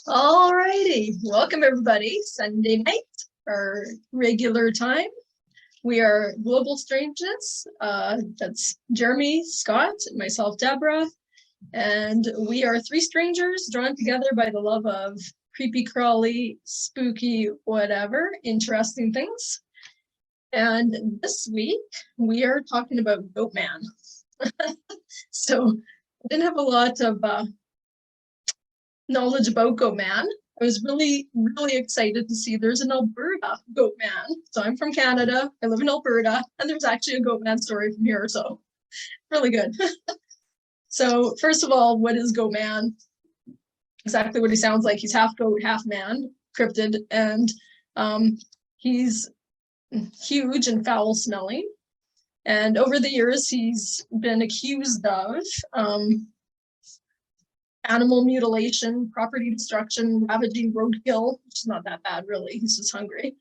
All righty, welcome everybody. Sunday night, our regular time. We are Global Strangeness. That's Jeremy, Scott, and myself, Debra. And we are three strangers drawn together by the love of creepy, crawly, spooky, whatever, interesting things. And this week, we are talking about Goatman. So I didn't have a lot of knowledge about Goatman. I was really excited to see there's an Alberta Goatman. So I'm from Canada, I live in Alberta, and there's actually a Goatman story from here, so really good. So first of all, what is Goatman? Exactly what he sounds like. He's half goat, half man, cryptid, and he's huge and foul smelling. And over the years, he's been accused of animal mutilation, property destruction, ravaging roadkill, which is not that bad really, he's just hungry,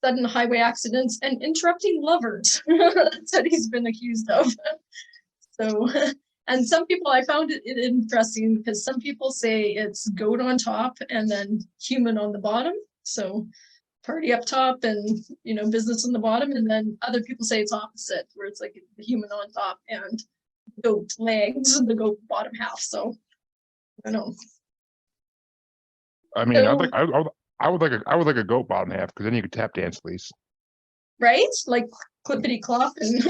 sudden highway accidents, and interrupting lovers. That's what he's been accused of. So, and some people, I found it interesting because some people say it's goat on top and then human on the bottom. So party up top and, business on the bottom. And then other people say it's opposite, where it's like the human on top and goat legs, the goat bottom half. So I don't know. I mean, so, I would like a goat bottom half, because then you could tap dance, please. Right? Like clippity clop and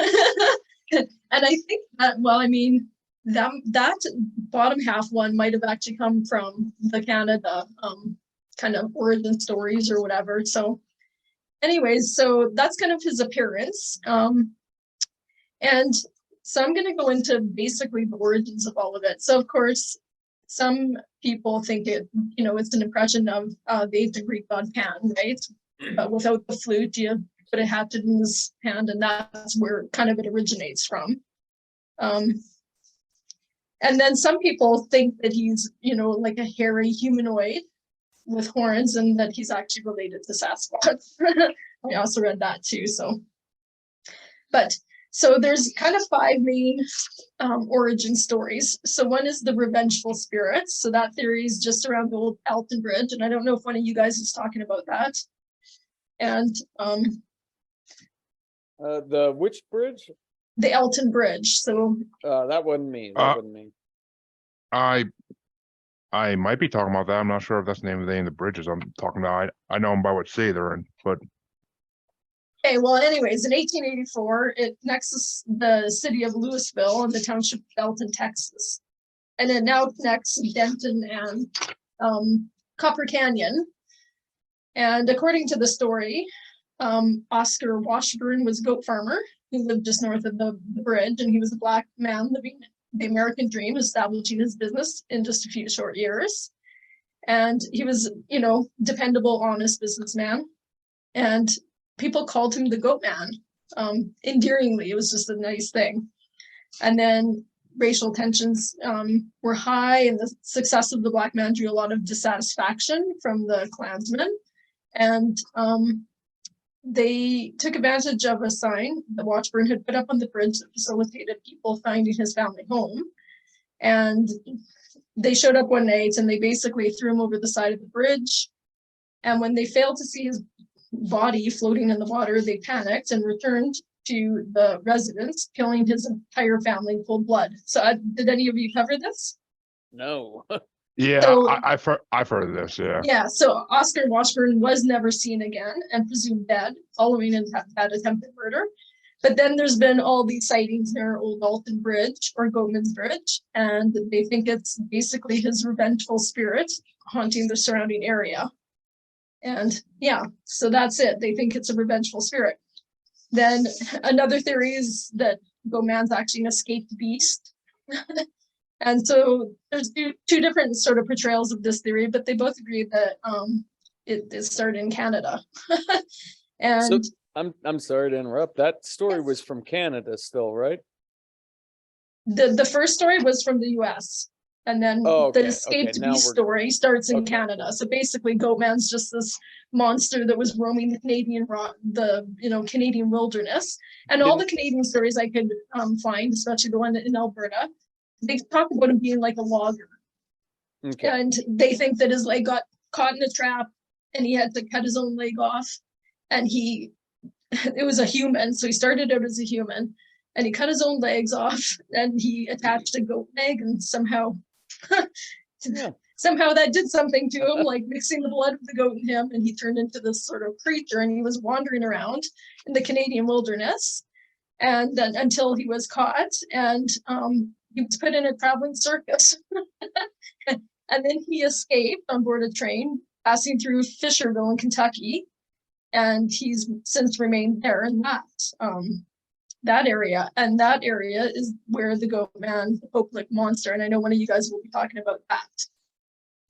and I think that, well, I mean, that bottom half one might have actually come from the Canada kind of origin stories or whatever. So anyways, so that's kind of his appearance. And so I'm going to go into basically the origins of all of it. So of course, some people think it's an impression of the ancient Greek god Pan, right? But without the flute, you put a hatchet in his hand, and that's where kind of it originates from. And then some people think that he's, like a hairy humanoid with horns, and that he's actually related to Sasquatch. I also read that too. So there's kind of five main origin stories. So one is the revengeful spirits. So that theory is just around the old Alton Bridge. And I don't know if one of you guys is talking about that. And the which bridge? The Alton Bridge. So that wasn't me. That wasn't me. I might be talking about that. I'm not sure if that's the name of the bridges I'm talking about. I know them by what city they're in, but. Okay, well, anyways, in 1884, it connects the city of Louisville and the township of Belton, Texas. And it now connects Denton and Copper Canyon. And according to the story, Oscar Washburn was a goat farmer who lived just north of the bridge, and he was a black man living the American dream, establishing his business in just a few short years. And he was, dependable, honest businessman. And people called him the Goatman, endearingly. It was just a nice thing. And then racial tensions were high, and the success of the black man drew a lot of dissatisfaction from the Klansmen. And they took advantage of a sign that Washburn had put up on the bridge that facilitated people finding his family home. And they showed up one night, and they basically threw him over the side of the bridge. And when they failed to see his body floating in the water, they panicked and returned to the residence, killing his entire family in cold blood. So did any of you cover this? No. Yeah, so, I've heard of this, yeah. Yeah, so Oscar Washburn was never seen again and presumed dead following that attempted murder. But then there's been all these sightings near Old Alton Bridge, or Goatman's Bridge, and they think it's basically his revengeful spirit haunting the surrounding area. And yeah, so that's it. They think it's a revengeful spirit. Then another theory is that Goatman's actually an escaped beast. And so there's two different sort of portrayals of this theory, but they both agree that it started in Canada. And so, I'm sorry to interrupt. That story was from Canada still, right? The first story was from the US. And then the escaped beast story starts in Canada. So basically, Goatman's just this monster that was roaming the Canadian wilderness. And all the Canadian stories I could find, especially the one in Alberta, they talk about him being like a logger. Okay. And they think that his leg got caught in a trap and he had to cut his own leg off. And it was a human. So he started out as a human and he cut his own legs off and he attached a goat leg and somehow, Yeah. somehow that did something to him, like mixing the blood of the goat in him. And he turned into this sort of creature and he was wandering around in the Canadian wilderness. And then until he was caught and he was put in a traveling circus. And then he escaped on board a train passing through Fisherville in Kentucky. And he's since remained there in that area. And that area is where the Goatman, the Poke-lick monster, and I know one of you guys will be talking about that.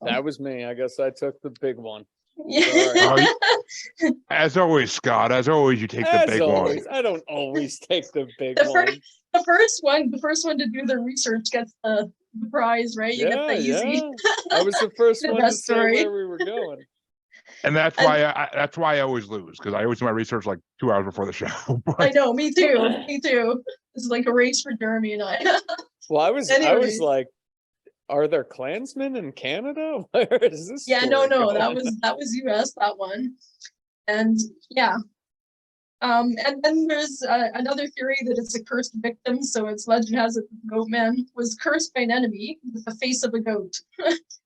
That was me. I guess I took the big one. Yeah. As always, Scott, as always, you take the As big always, one. I don't always take the big The one. the first one to do the research gets the prize, right? You get the easy. I was the first The one to best say story. where we were going. And that's why I always lose, because I always do my research like 2 hours before the show. I know, me too. Me too. It's like a race for Jeremy and I. Well, I was Anyways. like, are there Klansmen in Canada? Where is this? Yeah, no, story that going? was US, that one. And yeah. And then there's another theory that it's a cursed victim. So its legend has it that the Goatman was cursed by an enemy with the face of a goat.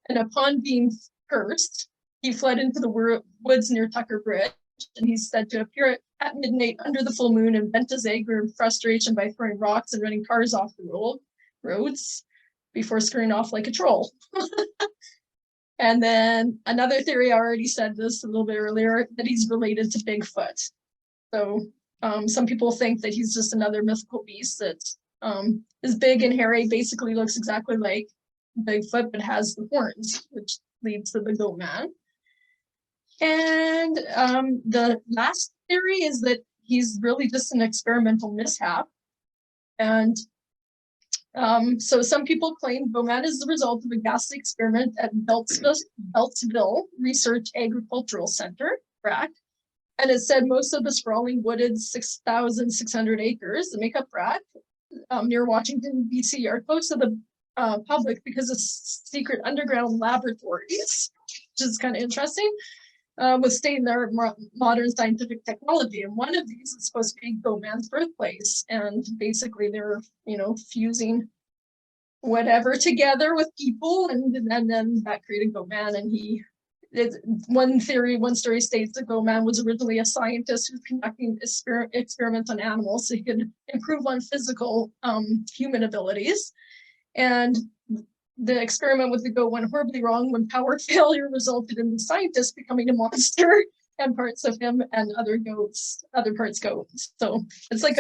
And upon being cursed, he fled into the woods near Tucker Bridge. And he's said to appear at midnight under the full moon and vent his anger and frustration by throwing rocks and running cars off the roads before scurrying off like a troll. And then another theory, I already said this a little bit earlier, that he's related to Bigfoot. So some people think that he's just another mythical beast that is big and hairy, basically looks exactly like Bigfoot, but has the horns, which leads to the Goatman. And the last theory is that he's really just an experimental mishap. And so some people claim Goatman is the result of a ghastly experiment at Beltsville Research Agricultural Center, BRAC. And it said most of the sprawling wooded 6,600 acres that make up BRAC near Washington, D.C. are close to the public because of secret underground laboratories, which is kind of interesting, with state-of-the-art modern scientific technology. And one of these is supposed to be Goatman's birthplace. And basically they're, fusing whatever together with people, and then that created Goatman. And one story states that Goatman was originally a scientist who was conducting experiments on animals so he could improve on physical human abilities. And the experiment with the goat went horribly wrong when power failure resulted in the scientist becoming a monster and parts of him and other parts goats. So it's like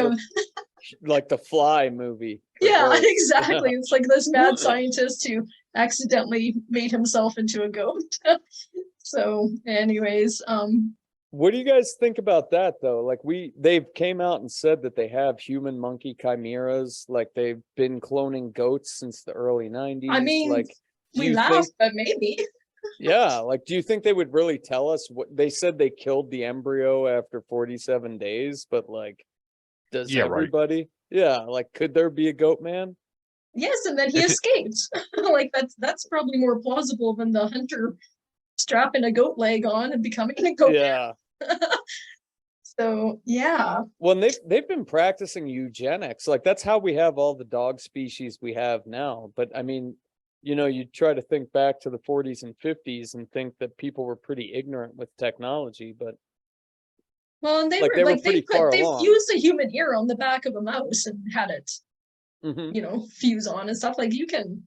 like the Fly movie. Yeah, goats. exactly. It's like this mad scientist who accidentally made himself into a goat. So anyways, what do you guys think about that though? Like they've came out and said that they have human monkey chimeras, like they've been cloning goats since the early 90s. I mean, like we laugh, but maybe. Yeah, like do you think they would really tell us what they said? They killed the embryo after 47 days, but like does everybody? Right. Yeah, like could there be a goat man? Yes, and then he escaped. Like that's probably more plausible than the hunter strapping a goat leg on and becoming a goat. Yeah. So yeah. Well, they've been practicing eugenics. Like that's how we have all the dog species we have now. But I mean, you try to think back to the 40s and 50s and think that people were pretty ignorant with technology, but well, and they fused a human ear on the back of a mouse and had it fuse on and stuff. Like you can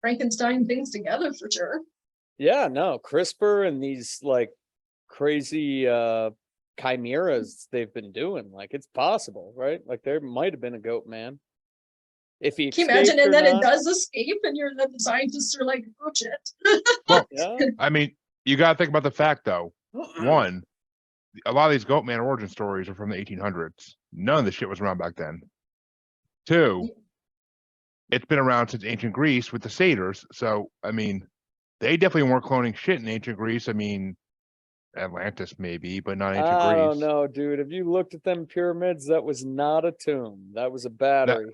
Frankenstein things together for sure. Yeah, no, CRISPR and these like crazy chimeras they've been doing, like it's possible, right? Like there might have been a goat man. If he can you imagine, and then it does escape, and the scientists are like, oh shit. Well, yeah. I mean, you got to think about the fact though. One, a lot of these Goatman origin stories are from the 1800s. None of the shit was around back then. Two, it's been around since ancient Greece with the satyrs. So, I mean, they definitely weren't cloning shit in ancient Greece. I mean, Atlantis maybe, but not ancient Greece. I don't know, dude. If you looked at them pyramids, that was not a tomb. That was a battery.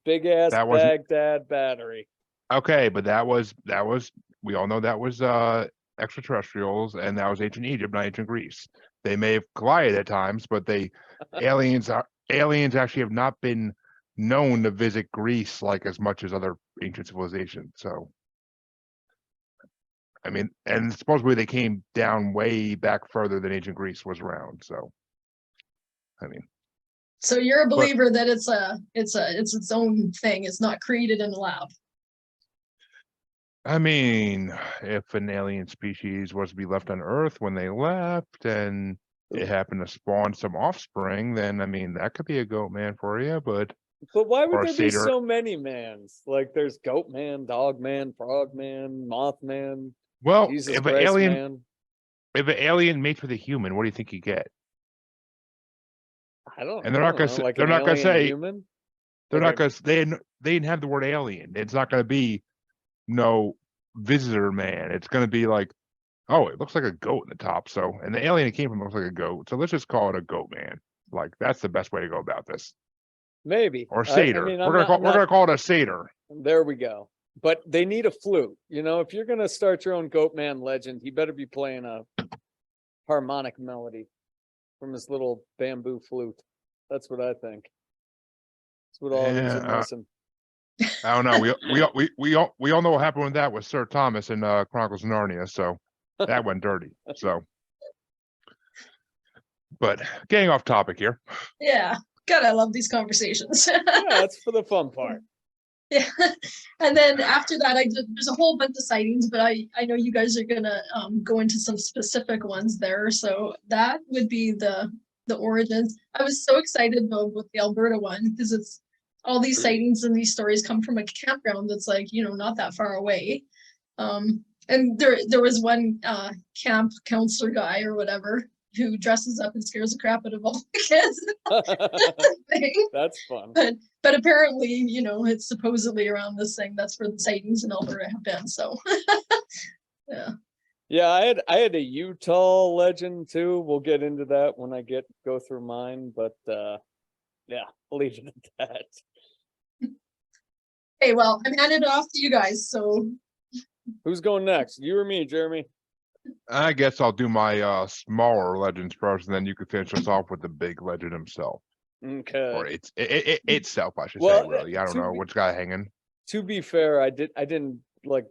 Big ass Baghdad battery. Okay, but that was we all know that was extraterrestrials, and that was ancient Egypt, not ancient Greece. They may have collided at times, but aliens actually have not been known to visit Greece like as much as other ancient civilizations. So I mean, and supposedly they came down way back further than ancient Greece was around. So I mean, So you're a believer that it's its own thing. It's not created in a lab. I mean, if an alien species was to be left on Earth when they left and it happened to spawn some offspring, then I mean that could be a goat man for you, but why would or a there be satyr. so many mans? Like there's goat man, dog man, frog man, moth man, Well, Jesus if an Christ alien man. if an alien mates with a human, what do you think you get? I don't And they're I not don't gonna know, say like they're an not gonna alien say human. they're Like not gonna they didn't have the word alien. It's not gonna be no visitor man. It's gonna be like, oh, it looks like a goat in the top. So, and the alien it came from looks like a goat. So let's just call it a goat man. Like that's the best way to go about this. maybe. Or I satyr. mean, We're gonna call it a satyr. there we go. But they need a flute. You know, if you're gonna start your own goat man legend, he better be playing a harmonic melody from his little bamboo flute. That's what I think. That's what all these are missing. I don't know. We all know what happened with that with Sir Thomas in Chronicles of Narnia. So that went dirty. So, but getting off topic here. Yeah. God, I love these conversations. Yeah, that's for the fun part. Yeah. And then after that, there's a whole bunch of sightings, but I know you guys are gonna go into some specific ones there. So that would be the origins. I was so excited though with the Alberta one because it's all these sightings and these stories come from a campground that's like, you know, not that far away. And there was one camp counselor guy or whatever who dresses up and scares the crap out of all the kids. That's fun. But apparently, you know, it's supposedly around this thing. That's where the sightings in Alberta have been. So, yeah. Yeah, I had a Utah legend too. We'll get into that when I go through mine, but yeah, I'll leave it at that. Okay, well, I'm handing it off to you guys. So, Who's going next? You or me, Jeremy? I guess I'll do my smaller legends first, and then you can finish us off with the big legend himself. Okay. Or itself, I should Well, say, really. I don't know what's got hanging. To be fair, I didn't like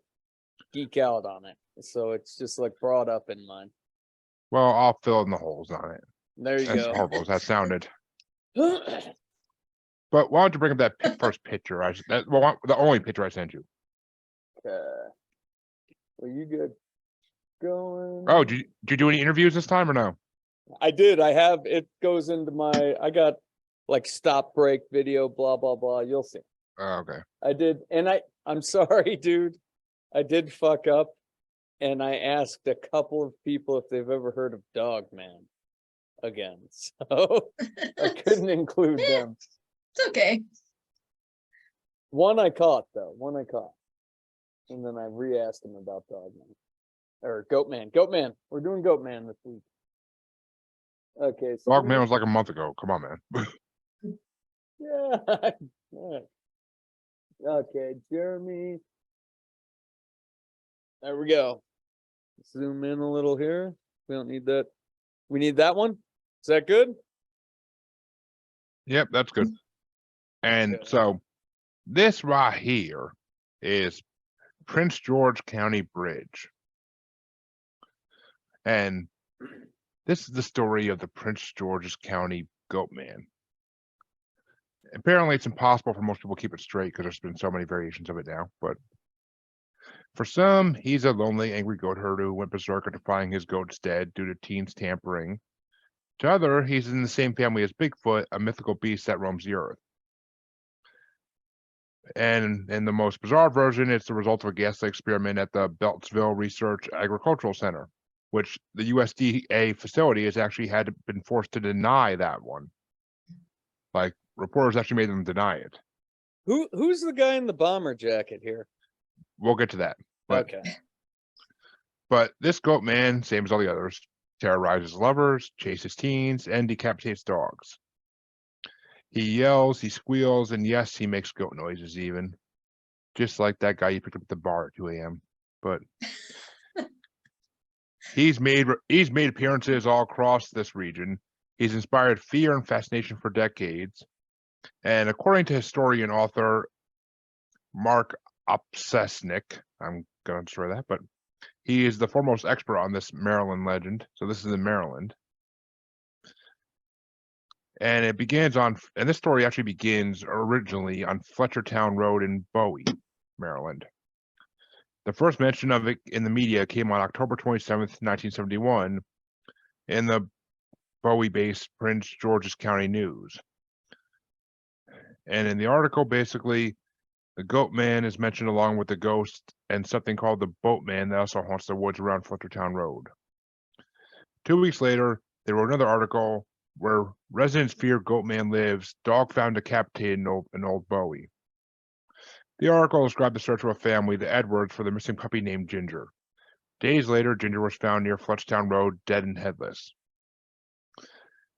geek out on it. So it's just like brought up in mine. Well, I'll fill in the holes on it. There you As go. horrible as that sounded. But why don't you bring up that first picture? The only picture I sent you. Well, you good? Going. Oh, did you do any interviews this time or no? I did. I have. It goes into my. I got like stop break video. Blah blah blah. You'll see. Oh, okay. I did, and I'm sorry, dude. I did fuck up, and I asked a couple of people if they've ever heard of Dogman again. So I couldn't include them. it's okay. One I caught though. And then I re-asked him about Dogman. Or Goatman. Goatman. We're doing Goatman this week. Okay. So Dogman was like a month ago. Come on, man. yeah. Alright. Okay, Jeremy. There we go. Zoom in a little here. We don't need that. We need that one. Is that good? Yep, that's good. And Okay. so this right here is Prince George County Bridge. And this is the story of the Prince George's County Goatman. Apparently, it's impossible for most people to keep it straight because there's been so many variations of it now. But for some, he's a lonely, angry goat herder who went berserk after finding his goats dead due to teens tampering. To other, he's in the same family as Bigfoot, a mythical beast that roams the earth. And in the most bizarre version, it's the result of a gas experiment at the Beltsville Research Agricultural Center, which the USDA facility has actually been forced to deny that one. Like, reporters actually made them deny it. Who's the guy in the bomber jacket here? We'll get to that. But, Okay. But this goat man, same as all the others, terrorizes lovers, chases teens, and decapitates dogs. He yells, he squeals, and yes, he makes goat noises even. just like that guy you picked up at the bar at 2 a.m. But he's made appearances all across this region. He's inspired fear and fascination for decades. And according to historian author Mark Opsesnik, I'm going to destroy that, but he is the foremost expert on this Maryland legend. So this is in Maryland. And this story actually begins originally on Fletchertown Road in Bowie, Maryland. The first mention of it in the media came on October 27th, 1971, in the Bowie-based Prince George's County News. And in the article, basically, the Goatman is mentioned along with the ghost and something called the Boatman that also haunts the woods around Fletchertown Road. 2 weeks later, they wrote another article where residents fear Goatman lives, dog found decapitated in Old Bowie. The article described the search of a family, the Edwards, for the missing puppy named Ginger. Days later, Ginger was found near Fletchertown Road, dead and headless.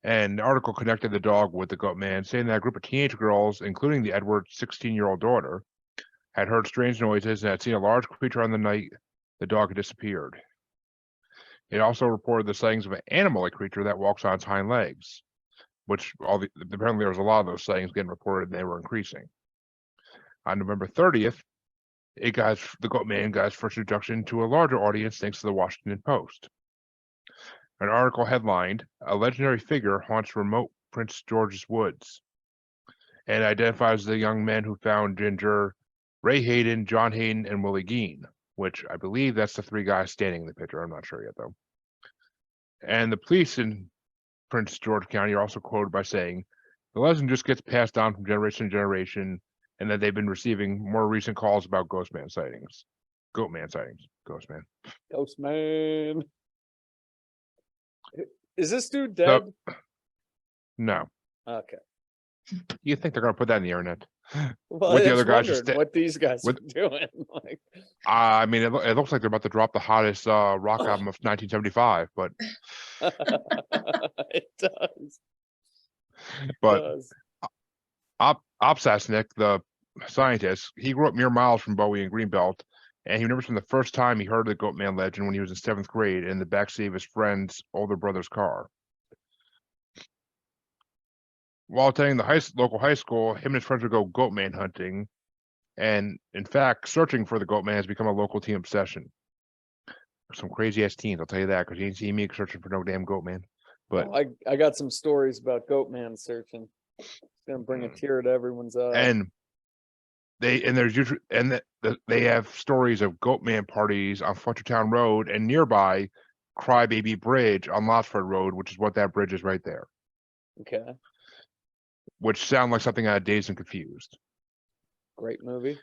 And the article connected the dog with the Goatman, saying that a group of teenage girls, including the Edwards' 16-year-old daughter, had heard strange noises and had seen a large creature on the night the dog had disappeared. It also reported the sightings of an animal-like creature that walks on its hind legs, which apparently there was a lot of those sightings getting reported, and they were increasing. On November 30th, the Goatman got its first introduction to a larger audience thanks to the Washington Post. An article headlined, "A Legendary Figure Haunts Remote Prince George's Woods," and identifies the young men who found Ginger, Ray Hayden, John Hayden, and Willie Gein, which I believe that's the three guys standing in the picture. I'm not sure yet, though. And the police in Prince George County are also quoted by saying, "The legend just gets passed down from generation to generation, and that they've been receiving more recent calls about Goatman sightings. Ghostman. Ghostman. Is this dude dead? No. Okay. You think they're going to put that in the internet? Well, With I the other just guys just wondered what these guys with- are doing. Like, I mean, it looks like they're about to drop the hottest rock album of 1975, but it does. but does. Opsasnik, the scientist, he grew up mere miles from Bowie and Greenbelt, and he remembers from the first time he heard the Goatman legend when he was in 7th grade in the backseat of his friend's older brother's car. While attending the local high school, him and his friends would go Goatman hunting, and in fact, searching for the Goatman has become a local teen obsession. Some crazy ass teens, I'll tell you that, because you ain't seen me searching for no damn Goatman. But I got some stories about Goatman searching. It's gonna bring a tear to everyone's eye. They have stories of Goatman parties on Fletchertown Road and nearby Crybaby Bridge on Lotsford Road, which is what that bridge is right there. Okay. Which sound like something out of Dazed and Confused. Great movie.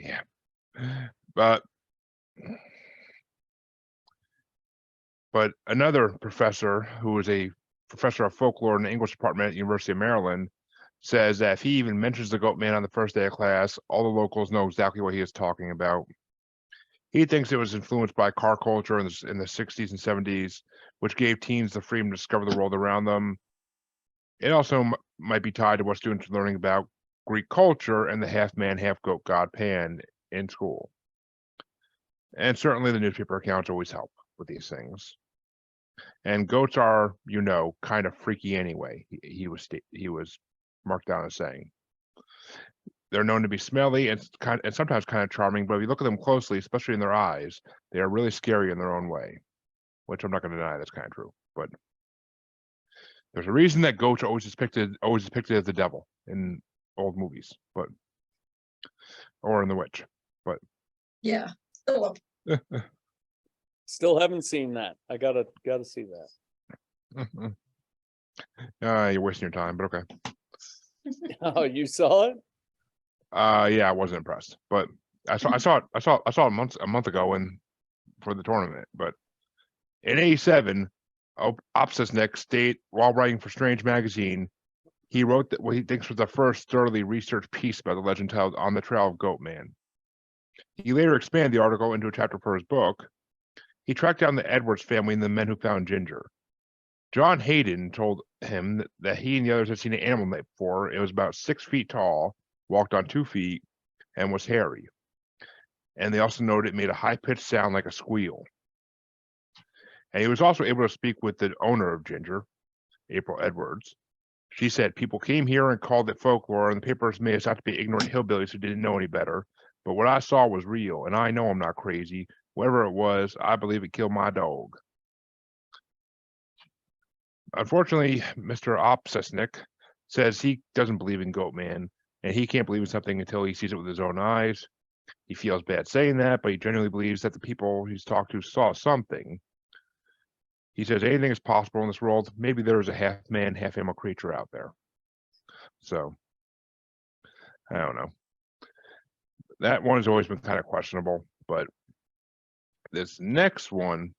Yeah. But another professor who is a professor of folklore in the English department at the University of Maryland says that if he even mentions the Goatman on the first day of class, all the locals know exactly what he is talking about. He thinks it was influenced by car culture in the 60s and 70s, which gave teens the freedom to discover the world around them. It also might be tied to what students are learning about Greek culture and the half-man, half-goat god Pan in school. And certainly the newspaper accounts always help with these things. And goats are, kind of freaky anyway. He was marked down as saying. They're known to be smelly and sometimes kind of charming, but if you look at them closely, especially in their eyes, they are really scary in their own way. Which I'm not going to deny that's kind of true, but there's a reason that goats are always depicted as the devil in old movies, or in The Witch, but Yeah. Philip. Still haven't seen that. I gotta see that. You're wasting your time, but okay. Oh, you saw it? Yeah, I wasn't impressed, but I saw it a month ago for the tournament. But in '87, Opsasnik state while writing for Strange magazine, he wrote that what he thinks was the first thoroughly researched piece about the legend titled "On the Trail of Goatman." He later expanded the article into a chapter for his book. He tracked down the Edwards family and the men who found Ginger. John Hayden told him that he and the others had seen an animal night before. It was about 6 feet tall, walked on 2 feet, and was hairy. And they also noted it made a high-pitched sound like a squeal. And he was also able to speak with the owner of Ginger, April Edwards. She said people came here and called it folklore, and the papers made us out to be ignorant hillbillies who didn't know any better. But what I saw was real, and I know I'm not crazy. Whatever it was, I believe it killed my dog. Unfortunately, Mr. Opsesnik says he doesn't believe in Goatman, and he can't believe in something until he sees it with his own eyes. He feels bad saying that, but he genuinely believes that the people he's talked to saw something. He says anything is possible in this world. Maybe there's a half man, half animal creature out there. So, I don't know. That one has always been kind of questionable, but this next one,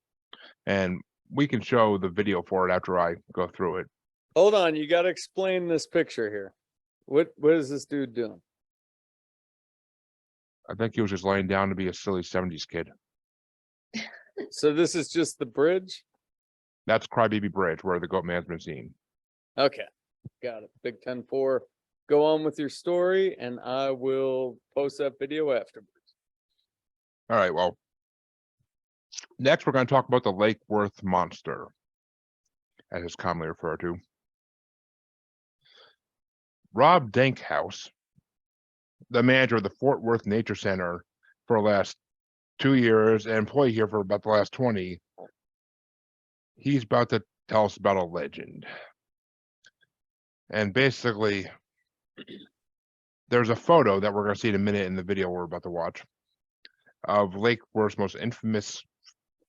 and we can show the video for it after I go through it. Hold on, you got to explain this picture here. What is this dude doing? I think he was just laying down to be a silly 70s kid. So this is just the bridge? That's Crybaby Bridge, where the Goatman's been seen. Okay, got it. Big 10-4. Go on with your story, and I will post that video afterwards. All right, well, next we're going to talk about the Lake Worth Monster, as it's commonly referred to. Rob Dankhouse, the manager of the Fort Worth Nature Center for the last 2 years and employee here for about the last 20, he's about to tell us about a legend. And basically, there's a photo that we're going to see in a minute in the video we're about to watch of Lake Worth's most infamous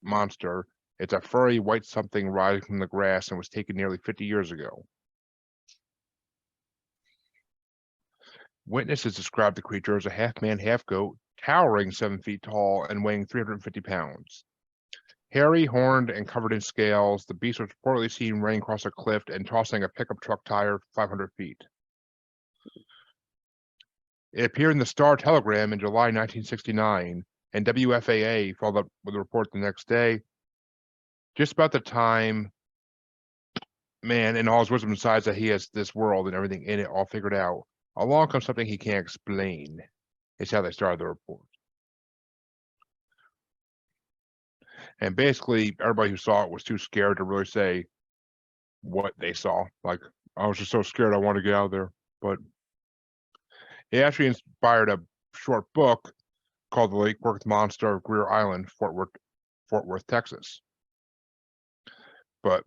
monster. It's a furry white something rising from the grass and was taken nearly 50 years ago. Witnesses described the creature as a half-man, half-goat, towering 7 feet tall and weighing 350 pounds. Hairy, horned, and covered in scales, the beast was reportedly seen running across a cliff and tossing a pickup truck tire 500 feet. It appeared in the Star Telegram in July 1969, and WFAA followed up with a report the next day. Just about the time, man, in all his wisdom decides that he has this world and everything in it all figured out, along comes something he can't explain. It's how they started the report. And basically, everybody who saw it was too scared to really say what they saw. Like, I was just so scared I want to get out of there. But it actually inspired a short book called The Lake Worth Monster of Greer Island, Fort Worth, Texas. But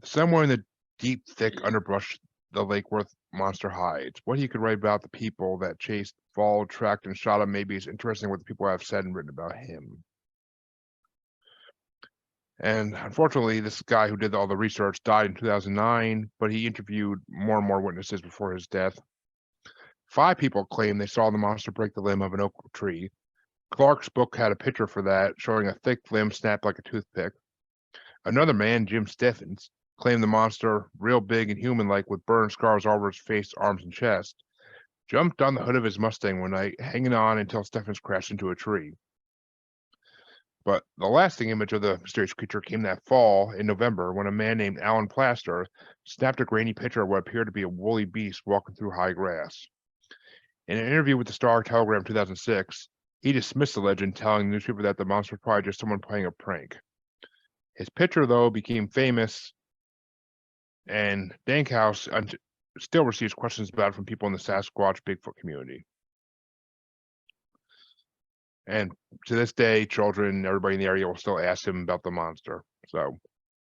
somewhere in the deep, thick underbrush, the Lake Worth monster hides. What he could write about the people that chased, followed, tracked, and shot him maybe is interesting what the people have said and written about him. And unfortunately, this guy who did all the research died in 2009, but he interviewed more and more witnesses before his death. 5 people claim they saw the monster break the limb of an oak tree. Clark's book had a picture for that, showing a thick limb snapped like a toothpick. Another man, Jim Steffens, claimed the monster, real big and human-like with burn scars all over his face, arms, and chest, jumped on the hood of his Mustang one night, hanging on until Steffens crashed into a tree. But the lasting image of the mysterious creature came that fall in November when a man named Alan Plaster snapped a grainy picture of what appeared to be a woolly beast walking through high grass. In an interview with the Star Telegram 2006, he dismissed the legend, telling the newspaper that the monster was probably just someone playing a prank. His picture, though, became famous, and Dankhouse still receives questions about it from people in the Sasquatch Bigfoot community. And to this day, children, everybody in the area will still ask him about the monster. So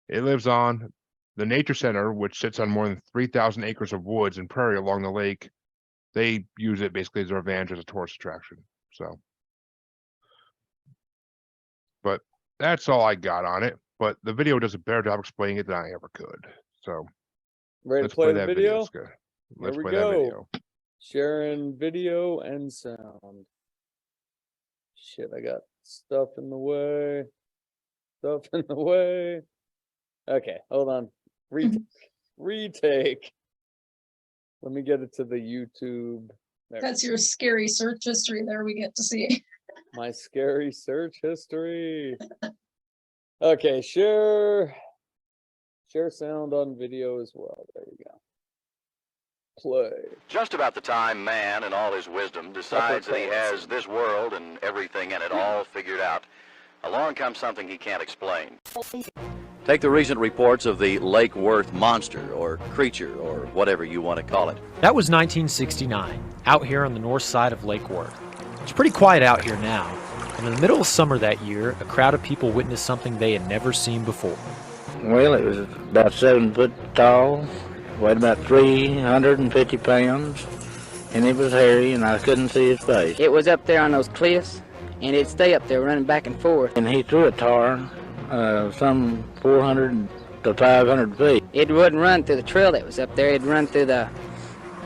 it lives on. The Nature Center, which sits on more than 3,000 acres of woods and prairie along the lake, they use it basically as their advantage as a tourist attraction. So, but that's all I got on it. But the video does a better job explaining it than I ever could. So Ready to play the that video? Let's we play go. that video. Sharing video and sound. Shit, I got stuff in the way. Stuff in the way. Okay, hold on. Retake. Let me get it to the YouTube. There. That's your scary search history there we get to see. My scary search history. Okay, share Share sound on video as well. There you go. Play. Just about the time man, in all his wisdom, decides that he has this world and everything in it all figured out, along comes something he can't explain. Take the recent reports of the Lake Worth monster, or creature, or whatever you want to call it. That was 1969, out here on the north side of Lake Worth. It's pretty quiet out here now, and in the middle of summer that year, a crowd of people witnessed something they had never seen before. Well, it was about 7 foot tall, weighed about 350 pounds, and it was hairy, and I couldn't see his face. It was up there on those cliffs, and it'd stay up there running back and forth. And he threw a tar some 400 to 500 feet. It wouldn't run through the trail that was up there. It'd run through the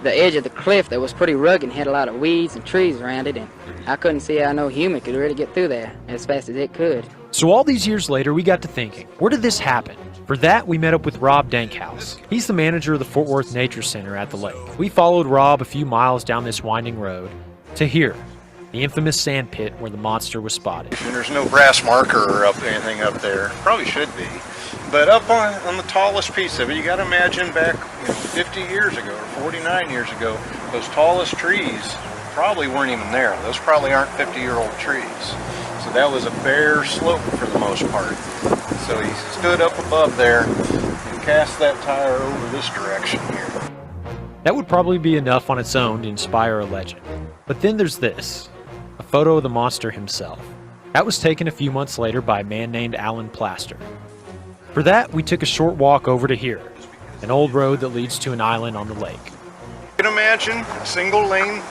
edge of the cliff that was pretty rugged and had a lot of weeds and trees around it, and I couldn't see how no human could really get through there as fast as it could. So all these years later, we got to thinking, where did this happen? For that, we met up with Rob Dankhouse. He's the manager of the Fort Worth Nature Center at the lake. We followed Rob a few miles down this winding road to here, the infamous sand pit where the monster was spotted. And there's no brass marker or anything up there. Probably should be. But up on the tallest piece of it, you got to imagine back 50 years ago or 49 years ago, those tallest trees probably weren't even there. Those probably aren't 50-year-old trees. So that was a bare slope for the most part. So he stood up above there and cast that tire over this direction here. That would probably be enough on its own to inspire a legend. But then there's this, a photo of the monster himself. That was taken a few months later by a man named Alan Plaster. For that, we took a short walk over to here, an old road that leads to an island on the lake. You can imagine a single lane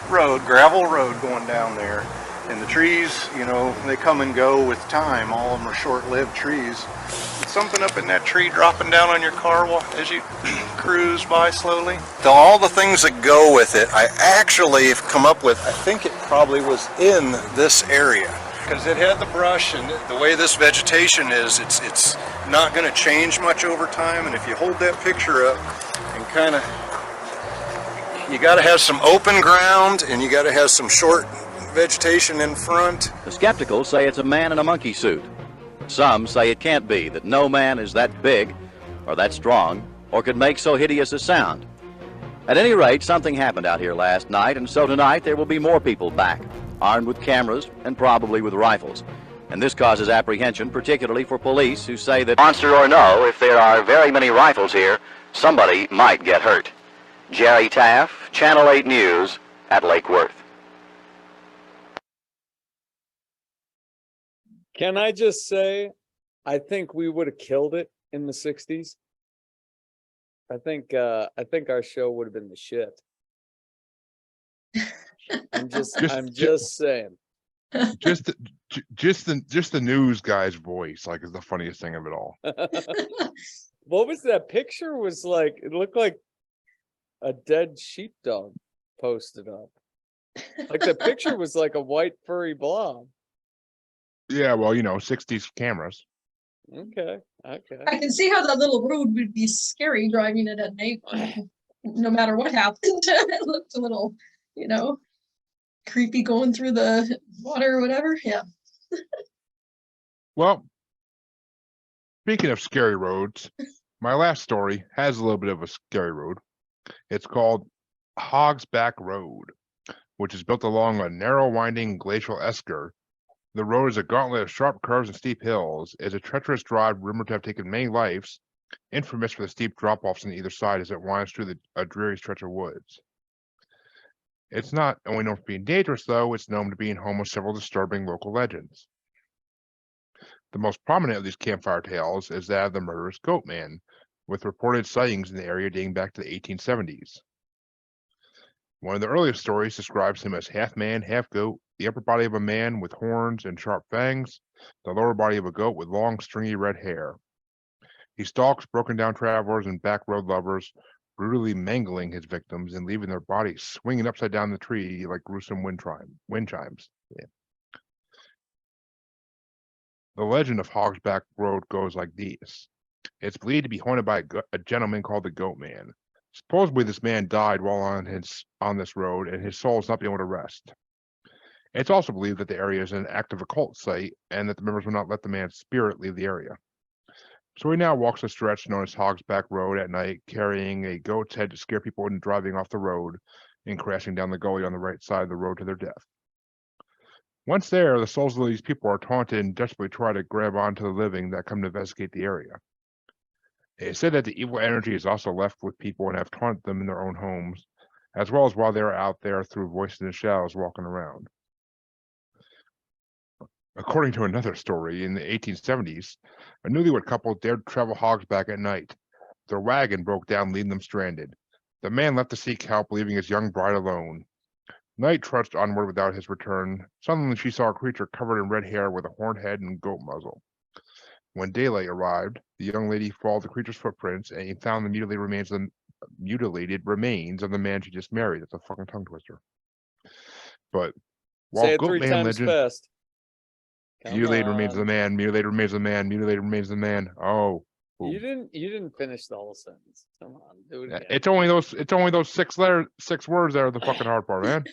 road, gravel road going down there. And the trees, they come and go with time. All of them are short-lived trees. But something up in that tree dropping down on your car as you cruise by slowly. All the things that go with it, I actually have come up with, I think it probably was in this area. Because it had the brush, and the way this vegetation is, it's not going to change much over time. And if you hold that picture up and kind of, you got to have some open ground, and you got to have some short vegetation in front. The skeptical say it's a man in a monkey suit. Some say it can't be, that no man is that big or that strong or could make so hideous a sound. At any rate, something happened out here last night, and so tonight there will be more people back, armed with cameras and probably with rifles. And this causes apprehension, particularly for police who say that, monster or no, if there are very many rifles here, somebody might get hurt. Jerry Taff, Channel 8 News at Lake Worth. Can I just say, I think we would have killed it in the 60s. I think our show would have been the shit. I'm just saying. Just the news guy's voice, is the funniest thing of it all. What was that picture? Was like, it looked like a dead sheepdog posted up. Like the picture was like a white furry blob. Yeah, well, 60s cameras. Okay. I can see how that little road would be scary driving it at night, no matter what happened. It looked a little, creepy going through the water or whatever. Yeah. Well, speaking of scary roads, my last story has a little bit of a scary road. It's called Hog's Back Road, which is built along a narrow, winding glacial esker. The road is a gauntlet of sharp curves and steep hills. It's a treacherous drive rumored to have taken many lives, infamous for the steep drop-offs on either side as it winds through a dreary stretch of woods. It's not only known for being dangerous, though, it's known to being home of several disturbing local legends. The most prominent of these campfire tales is that of the murderous Goatman, with reported sightings in the area dating back to the 1870s. One of the earliest stories describes him as half man, half goat, the upper body of a man with horns and sharp fangs, the lower body of a goat with long, stringy red hair. He stalks broken down travelers and back road lovers, brutally mangling his victims and leaving their bodies swinging upside down the tree like gruesome wind chimes. Yeah. The legend of Hog's Back Road goes like this. It's believed to be haunted by a gentleman called the Goatman. Supposedly, this man died while on this road, and his soul is not being able to rest. It's also believed that the area is an active occult site, and that the members will not let the man's spirit leave the area. So he now walks a stretch known as Hogsback Road at night, carrying a goat's head to scare people into driving off the road and crashing down the gully on the right side of the road to their death. Once there, the souls of these people are taunted and desperately try to grab onto the living that come to investigate the area. It is said that the evil energy is also left with people and have taunted them in their own homes, as well as while they are out there through voices in the shadows walking around. According to another story, in the 1870s, a newlywed couple dared travel Hogsback at night. Their wagon broke down, leaving them stranded. The man left to seek help, leaving his young bride alone. Night trudged onward without his return. Suddenly she saw a creature covered in red hair with a horned head and goat muzzle. When daylight arrived, the young lady followed the creature's footprints and found the mutilated remains of the man she just married. That's a fucking tongue twister. But while Say it 3 Goatman times legend, fast. Come mutilated remains of the on. man, mutilated remains of the man, mutilated remains of the man. Oh, You didn't finish the whole sentence. Come on, do it again. it's only those 6 words that are the fucking hard part, man.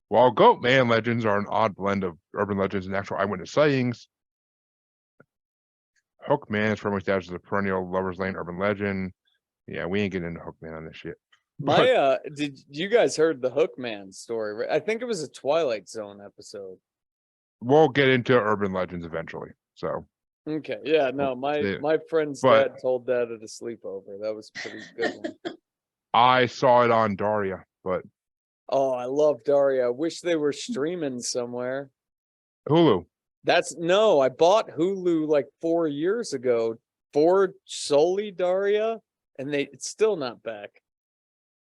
While Goatman legends are an odd blend of urban legends and actual eyewitness sightings, Hookman is firmly established as a perennial Lover's Lane urban legend. Yeah, we ain't getting into Hookman on this shit. Did you guys heard the Hookman story? Right? I think it was a Twilight Zone episode. We'll get into urban legends eventually. So Okay, yeah, no, my friend's but- dad told that at a sleepover. That was a pretty good one. I saw it on Daria, but Oh, I love Daria. I wish they were streaming somewhere. Hulu. I bought Hulu like 4 years ago for solely Daria, and it's still not back.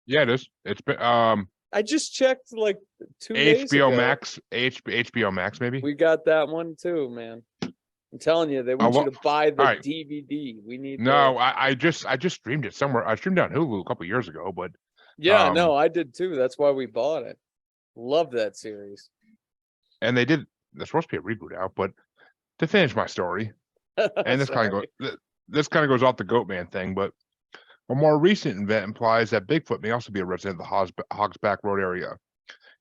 Yeah, it is. It's been I just checked like 2 days HBO ago. Max, HBO Max maybe. We got that one too, man. I'm telling you, they want you to buy the alright. DVD. We need No, I just streamed it somewhere. I streamed it on Hulu a couple years ago, but Yeah, no, I did too. That's why we bought it. Love that series. and there's supposed to be a reboot out, but to finish my story, and this kind of goes off the Goatman thing, but a more recent event implies that Bigfoot may also be a resident of the Hogsback Road area.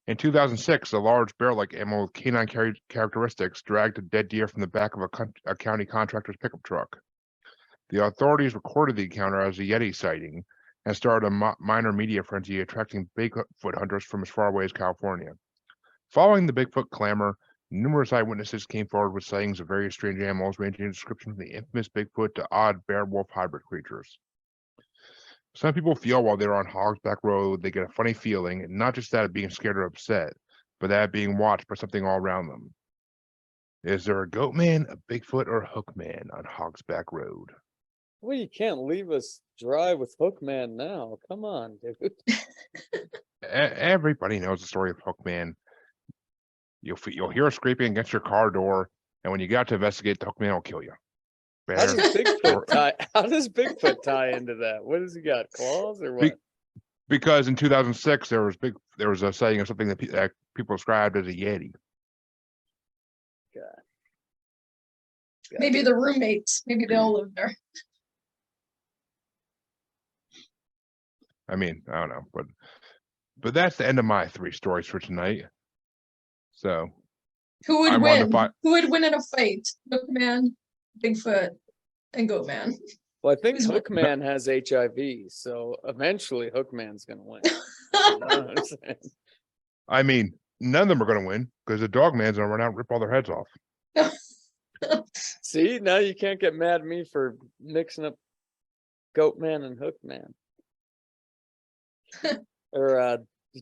In 2006, a large bear-like animal with canine characteristics dragged a dead deer from the back of a county contractor's pickup truck. The authorities recorded the encounter as a Yeti sighting and started a minor media frenzy attracting Bigfoot hunters from as far away as California. Following the Bigfoot clamor, numerous eyewitnesses came forward with sightings of various strange animals, ranging in description from the infamous Bigfoot to odd bear-wolf hybrid creatures. Some people feel while they're on Hogsback Road, they get a funny feeling, and not just that of being scared or upset, but that of being watched by something all around them. Is there a Goatman, a Bigfoot, or a Hookman on Hogsback Road? Well, you can't leave us dry with Hookman now. Come on, dude. Everybody knows the story of Hookman. You'll hear a scraping against your car door, and when you got to investigate, the Hookman will kill you. How does Bigfoot tie into that? What has he got? Claws or what? Because in 2006 there was a sighting of something that people described as a Yeti. God. Maybe the roommates. Maybe they all live there. I mean, I don't know, but that's the end of my 3 stories for tonight. So Who would win? Who would win in a fight? Hookman, Bigfoot, and Goatman. Well, I think Hookman has HIV, so eventually Hookman's gonna win. I mean, none of them are gonna win because the Dogman's gonna run out and rip all their heads off. See, now you can't get mad at me for mixing up Goatman and Hookman. Or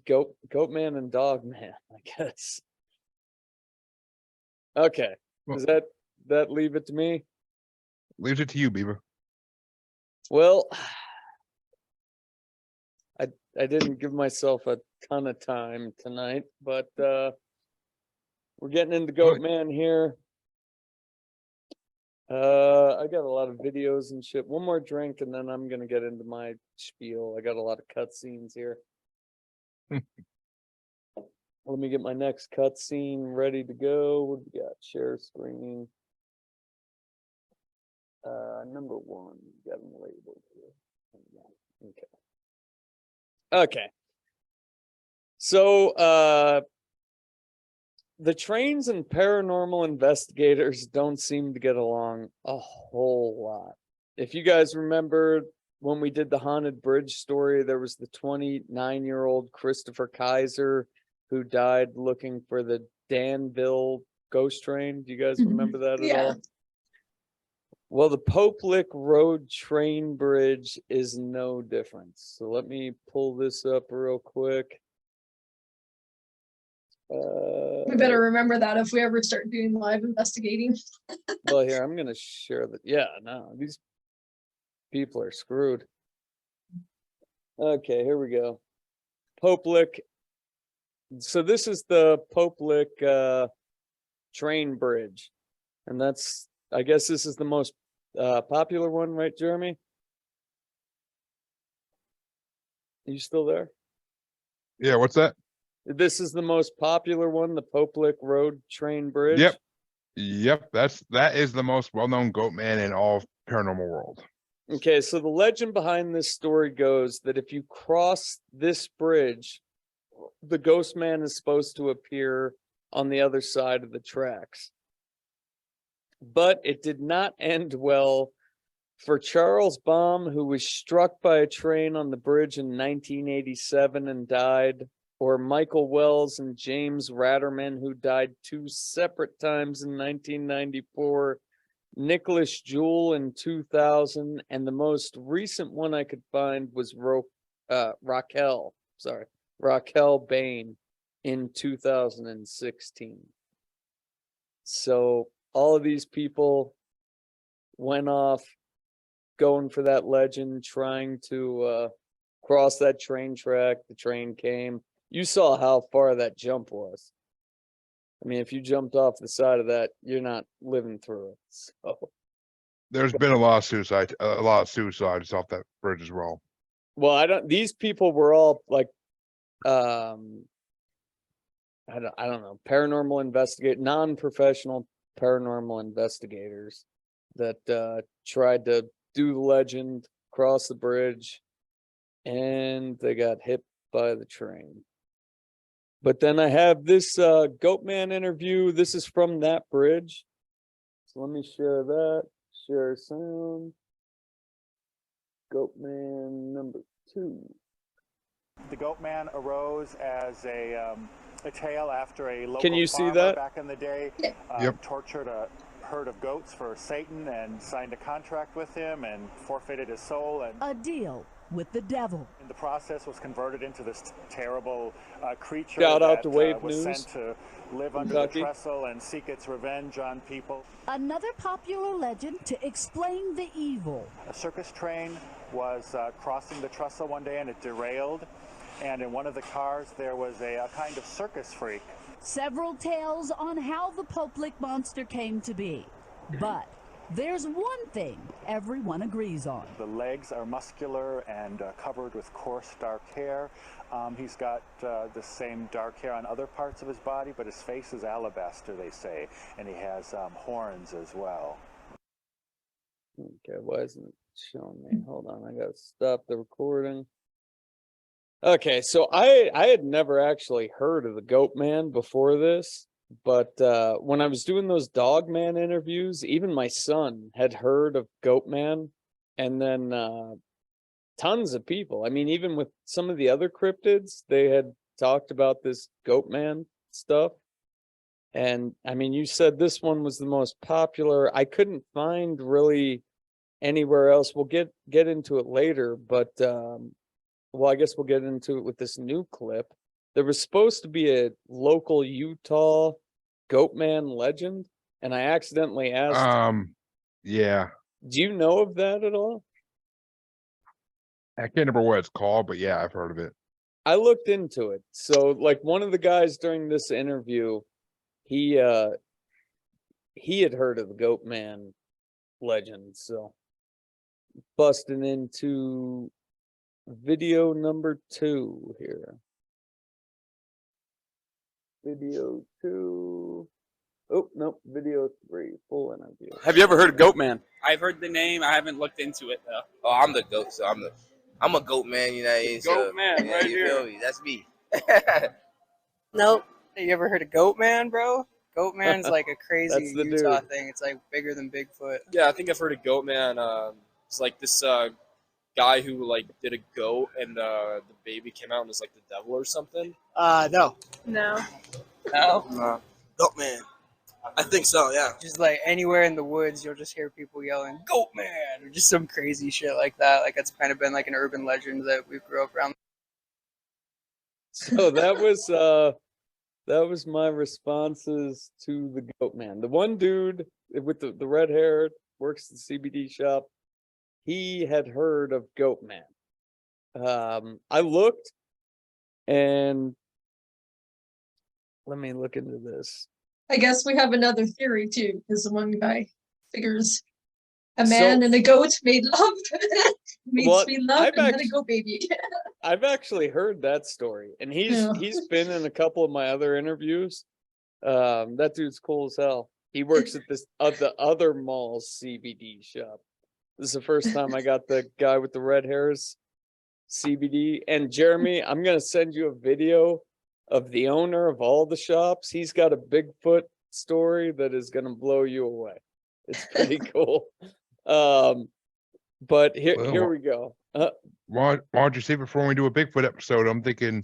Goatman and Dogman, I guess. Okay. Does that leave it to me? Leaves it to you, Beaver. Well, I didn't give myself a ton of time tonight, but we're getting into Goatman here. I got a lot of videos and shit. One more drink and then I'm gonna get into my spiel. I got a lot of cutscenes here. Let me get my next cutscene ready to go. What do we got? Share screen. Number 1, got them labeled here. Okay. So the trains and paranormal investigators don't seem to get along a whole lot. If you guys remember when we did the haunted bridge story, there was the 29-year-old Christopher Kaiser who died looking for the Danville ghost train. Do you guys remember that at Yeah. all? Well, the Poplick Road train bridge is no different. So let me pull this up real quick. We better remember that if we ever start doing live investigating. Well, here, I'm gonna share that. Yeah, no, these people are screwed. Okay, here we go. Poplick. So this is the Poplick train bridge. And that's, I guess this is the most popular one, right, Jeremy? Are you still there? Yeah, what's that? This is the most popular one, the Poplick Road train bridge. Yep, that is the most well-known goat man in all of paranormal world. Okay, so the legend behind this story goes that if you cross this bridge, the ghost man is supposed to appear on the other side of the tracks. But it did not end well for Charles Baum, who was struck by a train on the bridge in 1987 and died, or Michael Wells and James Ratterman, who died 2 separate times in 1994, Nicholas Jewell in 2000, and the most recent one I could find was Raquel Bain in 2016. So all of these people went off going for that legend, trying to cross that train track. The train came. You saw how far that jump was. I mean, if you jumped off the side of that, you're not living through it. So, There's been a lot of suicides off that bridge as well. well, these people were all like, I don't know, non-professional paranormal investigators that tried to do the legend, cross the bridge, and they got hit by the train. But then I have this Goatman interview. This is from that bridge. So let me share that. Share sound. Goatman number 2. The Goatman arose as a tale after a local Can you see farmer that? back in the day Yep. tortured a herd of goats for Satan and signed a contract with him and forfeited his soul, and A deal with the devil. in the process was converted into this terrible creature Shout out that to Wave was News, sent to live under Kentucky. the trestle and seek its revenge on people. Another popular legend to explain the evil. A circus train was crossing the trestle one day and it derailed, and in one of the cars there was a kind of circus freak. Several tales on how the Poplick monster came to be. But there's one thing everyone agrees on. The legs are muscular and covered with coarse dark hair. He's got the same dark hair on other parts of his body, but his face is alabaster, they say, and he has horns as well. Okay, why isn't it showing me? Hold on, I gotta stop the recording. Okay, so I had never actually heard of the Goatman before this, but when I was doing those Dogman interviews, even my son had heard of Goatman, and then tons of people. I mean, even with some of the other cryptids, they had talked about this Goatman stuff. And I mean, you said this one was the most popular. I couldn't find really anywhere else. We'll get into it later, but well, I guess we'll get into it with this new clip. There was supposed to be a local Utah Goatman legend, and I accidentally asked. Yeah. Do you know of that at all? I can't remember what it's called, but yeah, I've heard of it. I looked into it. So, like, one of the guys during this interview, he had heard of the Goatman legend. So, busting into video number 2 here. Video 2. Oh, nope. Video 3. Full interview. Have you ever heard of Goatman? I've heard the name. I haven't looked into it though. Oh, I'm the goat, so I'm a goat man, you know what I mean? Goat man, yeah, right you here. feel me? That's me. Nope. Hey, you ever heard of Goatman, bro? Goatman's like a crazy That's the Utah dude. thing. It's like bigger than Bigfoot. Yeah, I think I've heard of Goatman. It's like this guy who like did a goat and the baby came out and was like the devil or something. No. No. No? No. Goatman. I think so, yeah. Just like anywhere in the woods, you'll just hear people yelling, Goatman! Or just some crazy shit like that. Like it's kind of been like an urban legend that we grew up around. So that was my responses to the Goatman. The one dude with the red hair works at the CBD shop. He had heard of Goatman. I looked, and let me look into this. I guess we have another theory too, because the one guy figures a man and a goat made love, made sweet love, and had a goat baby. I've actually heard that story, and he's been in a couple of my other interviews. That dude's cool as hell. He works at the other mall's CBD shop. This is the first time I got the guy with the red hairs CBD. And Jeremy, I'm gonna send you a video of the owner of all the shops. He's got a Bigfoot story that is gonna blow you away. It's pretty cool. But here we go. Why don't you save it for when we do a Bigfoot episode? I'm thinking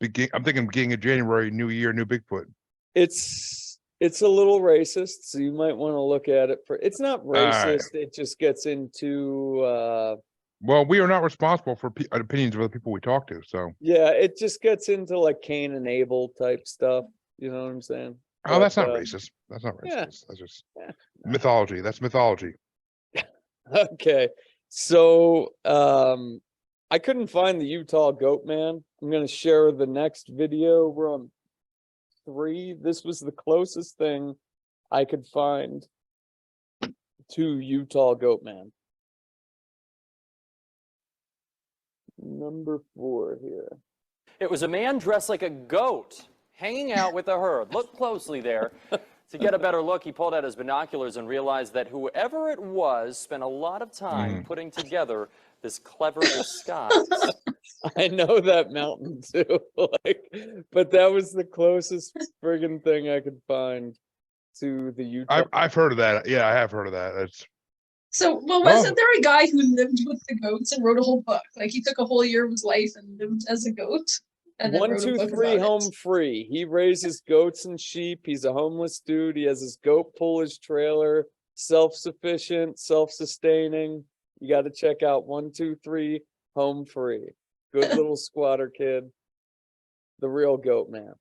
beginning of January, new year, new Bigfoot. It's a little racist, so you might want to look at it for. It's not racist. It just gets into. Well, we are not responsible for opinions of other people we talk to. So yeah, it just gets into like Cain and Abel type stuff. You know what I'm saying? Oh, that's not racist. That's not racist. Yeah. That's just mythology. That's mythology. Okay, so I couldn't find the Utah Goatman. I'm gonna share the next video. We're on 3. This was the closest thing I could find to Utah Goatman. Number 4 here. It was a man dressed like a goat hanging out with a herd. Look closely there. To get a better look, he pulled out his binoculars and realized that whoever it was spent a lot of time putting together this clever disguise. I know that mountain too, but that was the closest friggin' thing I could find to the Utah. I've heard of that. Yeah, I have heard of that. That's So, well, wasn't there a guy who lived with the goats and wrote a whole book? Like he took a whole year of his life and lived as a goat. And then 1, wrote a 2, book 3 about home free. He raises goats and sheep. He's a homeless dude. He has his goat pullage trailer, self-sufficient, self-sustaining. You got to check out 1, 2, 3 home free. Good little squatter kid. The real goat man.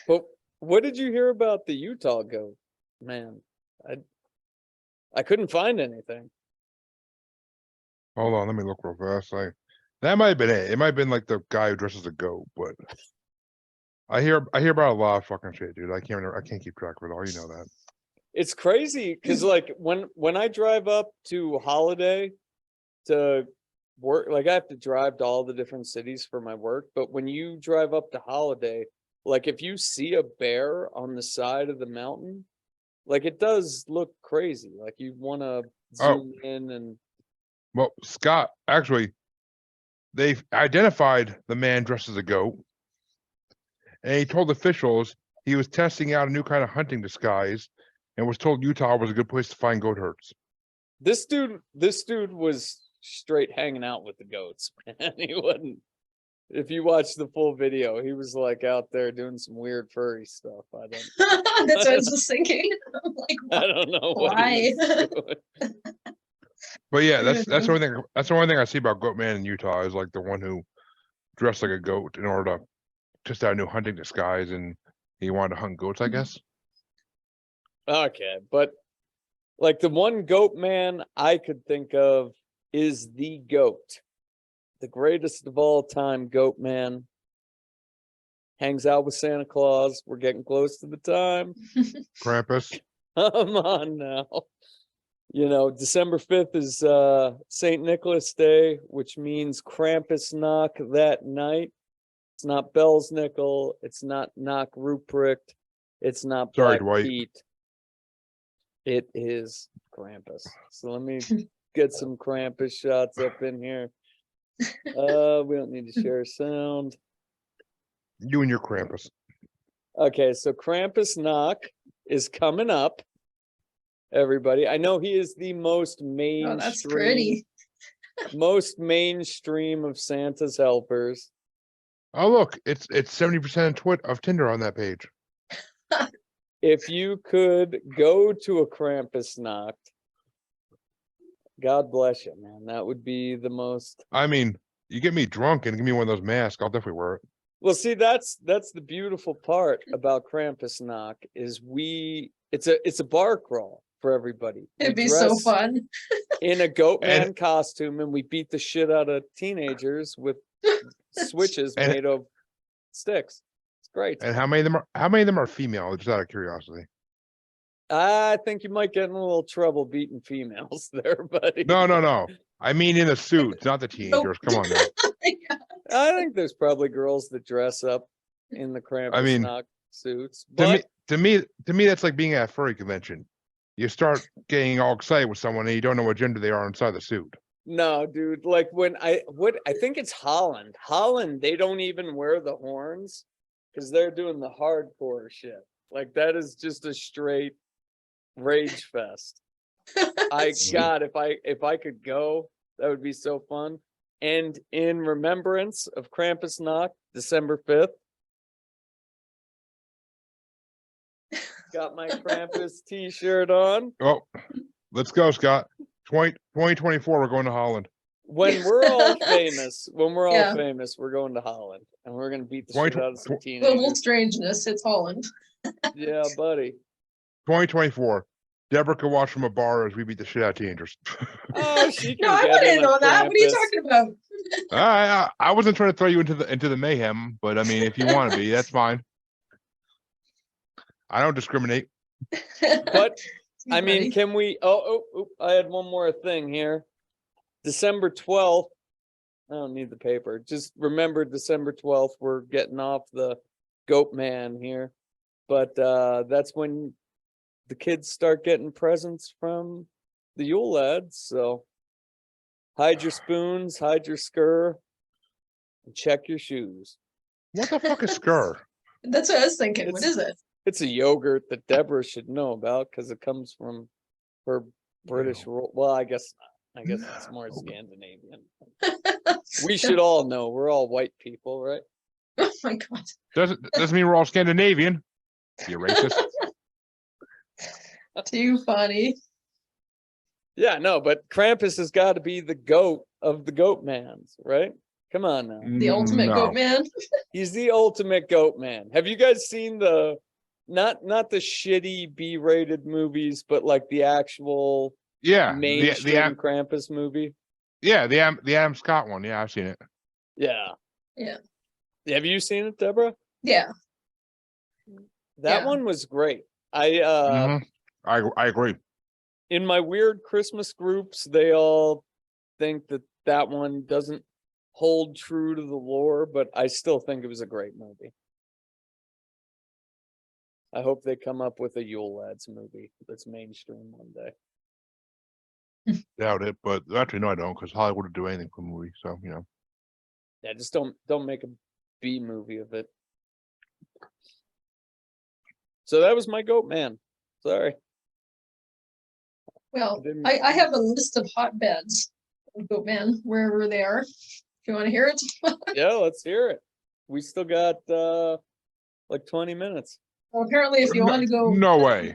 But what did you hear about the Utah goat? Man, I couldn't find anything. Hold on, let me look real fast. That might have been it. It might have been like the guy who dresses a goat, but I hear about a lot of fucking shit, dude. I can't keep track of it all. You know that. It's crazy because like when I drive up to Holiday to work, like I have to drive to all the different cities for my work, but when you drive up to Holiday, like if you see a bear on the side of the mountain, like it does look crazy. Like you want to zoom in and. Well, Scott, actually, they've identified the man dressed as a goat, and he told officials he was testing out a new kind of hunting disguise and was told Utah was a good place to find goat herds. This dude was straight hanging out with the goats, man. He wasn't. If you watch the full video, he was like out there doing some weird furry stuff. I don't. That's what I was just thinking. I'm like, I don't know why. But yeah, that's the only thing. That's the only thing I see about Goatman in Utah is like the one who dressed like a goat in order to test out a new hunting disguise, and he wanted to hunt goats, I guess. Okay, but like the one goat man I could think of is the goat, the greatest of all time goat man. Hangs out with Santa Claus. We're getting close to the time. Krampus. Come on now. You know, December 5th is St. Nicholas Day, which means Krampus knock that night. It's not Bell's Nickel. It's not Knock Ruprecht. It's not Black Pete. It is Krampus. So let me get some Krampus shots up in here. We don't need to share sound. You and your Krampus. Okay, so Krampus Knock is coming up. Everybody, I know he is the most Oh, that's mainstream, pretty. most mainstream of Santa's helpers. Oh look, it's 70% of Tinder on that page. If you could go to a Krampus Knock, God bless you, man. That would be the most. I mean, you get me drunk and give me one of those masks, I'll definitely wear it. Well, see, that's the beautiful part about Krampus Knock is it's a bar crawl for everybody. It'd We be so dress fun. in a Goatman costume, and we beat the shit out of teenagers with switches And- made of sticks. It's great. And how many of them are female? Just out of curiosity. I think you might get in a little trouble beating females there, buddy. No. I mean in the suits, not the teenagers. Come on now. I think there's probably girls that dress up in the Krampus Knock suits. But To me, that's like being at a furry convention. You start getting all excited with someone and you don't know what gender they are inside the suit. no, dude, like when I think it's Holland. Holland, they don't even wear the horns because they're doing the hardcore shit. Like that is just a straight rage fest. God, if I could go, that would be so fun. And in remembrance of Krampus Knock, December 5th. Got my Krampus t-shirt on. Oh, let's go, Scott. 2024, we're going to Holland. When we're all famous, Yeah. we're going to Holland and we're gonna beat the Point- shit out of some Global teenagers. strangeness. It's Holland. Yeah, buddy. 2024. Deborah could watch from a bar as we beat the shit out of teenagers. Oh, she can No, I get in wouldn't a know that. What are you Krampus. talking about? I wasn't trying to throw you into the mayhem, but I mean, if you want to be, that's fine. I don't discriminate. But I mean, Buddy. can we? Oh, I had one more thing here. December 12th. I don't need the paper. Just remember December 12th. We're getting off the Goatman here, but that's when the kids start getting presents from the Yule lads. So hide your spoons, hide your skir, and check your shoes. What the fuck is Skur? That's what I was thinking. What is it? It's a yogurt that Debra should know about because it comes from her British. Well, I guess not. I guess it's more Scandinavian. We should all know. We're all white people, right? Oh my god. Doesn't mean we're all Scandinavian. You racist. Too funny. Yeah, no, but Krampus has got to be the goat of the Goatmans, right? Come on now. The ultimate goat man. He's the ultimate goat man. Have you guys seen the not the shitty B-rated movies, but like the actual mainstream Krampus movie? Yeah, the Adam Scott one. Yeah, I've seen it. Yeah. Yeah. Have you seen it, Deborah? Yeah. That one was great. I agree. In my weird Christmas groups, they all think that one doesn't hold true to the lore, but I still think it was a great movie. I hope they come up with a Yule Lads movie that's mainstream one day. Doubt it, but actually no, I don't, because Hollywood would do anything for a movie. So Yeah, just don't make a B movie of it. So that was my goat man. Sorry. Well, I have a list of hotbeds of goat man wherever they are. If you want to hear it. Yeah, let's hear it. We still got like 20 minutes. Well, apparently, if you want to go, no way.